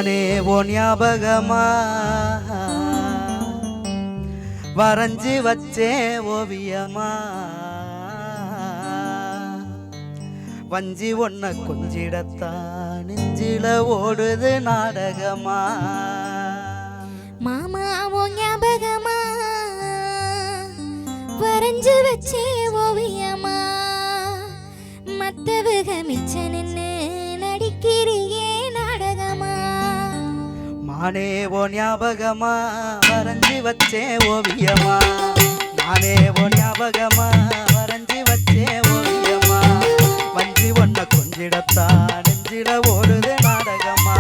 மானே ஓ ஞாபகமா வரைஞ்சி வச்சே ஓவியமா வஞ்சி ஒன்ன கொஞ்சிடத்தான் நெஞ்சில ஓடுது நாடகமா மாமா ஓ ஞாபகமா வரைஞ்சு வச்சே ஓவியமா மத்தவக மிச்ச நின்னு நடிக்கிறியே நாடகமா மானே ஓ ஞாபகமா வரைஞ்சி வச்சே ஓவியமா மானே ஓ ஞாபகமா வரைஞ்சி வச்சே ஓவியமா வஞ்சி ஒன்ன கொஞ்சிடத்தான் நெஞ்சில ஓடுது நாடகமா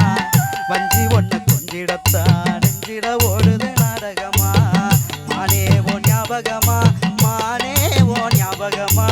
வஞ்சி ஒன்ன கொஞ்சிடத்தான் நெஞ்சில ஓடுது நாடகமா மானே ஓ ஞாபகமா மானே ஓ ஞாபகமா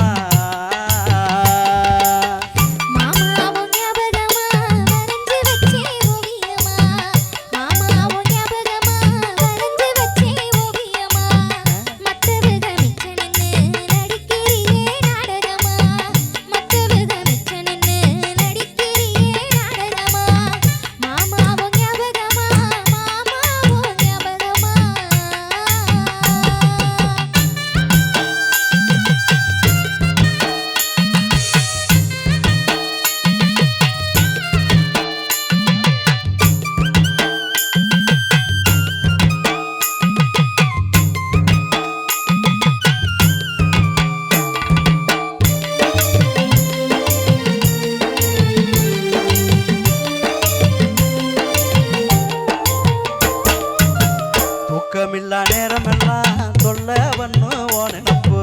தூக்கமில்லா நேரமெல்லாம் தொல்ல வண்ணு ஓ நினப்பு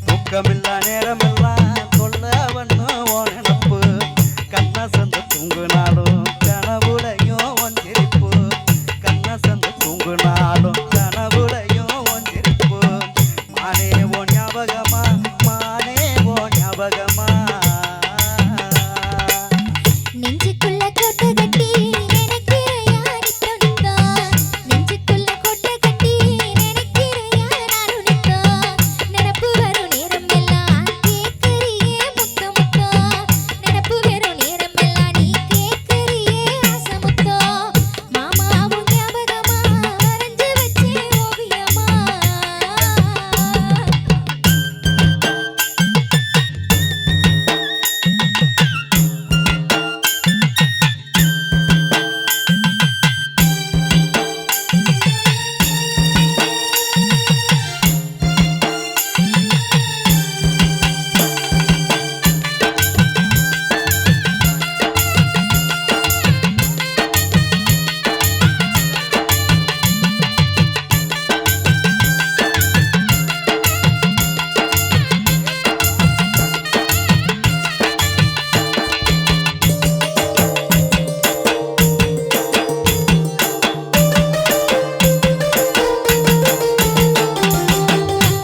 தூக்கமில்லா நேரமெல்லாம் தொல்ல வண்ணு ஓ நினப்பு கண்ண சந்து தூங்குனாலும் கனவுலையும் ஒஞ்சிரிப்பு கண்ண சந்து தூங்குனாலும் கனவுலையும் ஒஞ்சிரிப்பு மானே ஓ ஞாபகமா மானே ஓ ஞாபகமா நெஞ்சுக்குள்ள கோட்டை கட்டி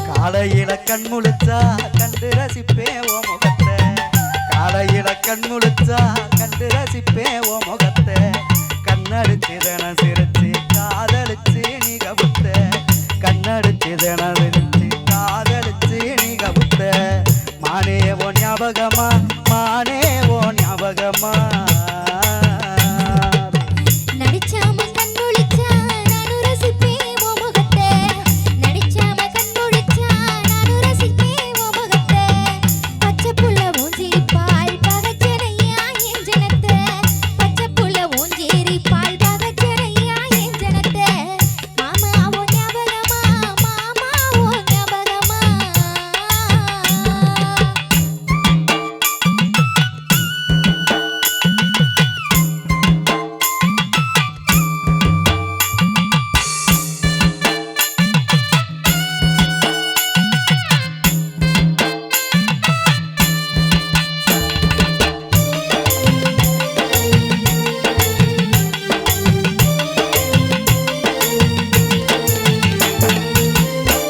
காலையில கண் முழிச்சா கண்டு ரசிப்பே ஓ முகத்தை காலையில கண் முழிச்சா கண்டு ரசிப்பே ஓ முகத்தை கண்ணடிச்சு தின சிரிச்சு காதலிச்சு நீ கவுத்த கண்ணடிச்சு தின சிரிச்சு காதலிச்சு நீ கவுத்த மானே ஓ ஞாபகமா மானே ஓ ஞாபகமா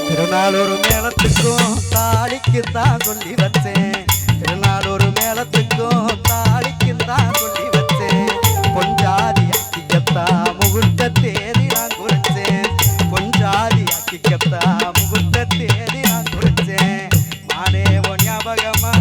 திருநாளொரு மேளத்துக்கும் தாளிக்குத்தான் சொல்லி வச்சேன் திருநாளொரு மேளத்துக்கும் தாளிக்குத்தான் சொல்லி வச்சேன் பொஞ்சாதி அக்கிக்கத்தா முகூர்த்த தேதி நான் குறிச்சேன் பொஞ்சாதி அக்கிக்கத்தா முகூர்த்த தேதி நான் குறிச்சேன் மானே ஓ ஞாபகமா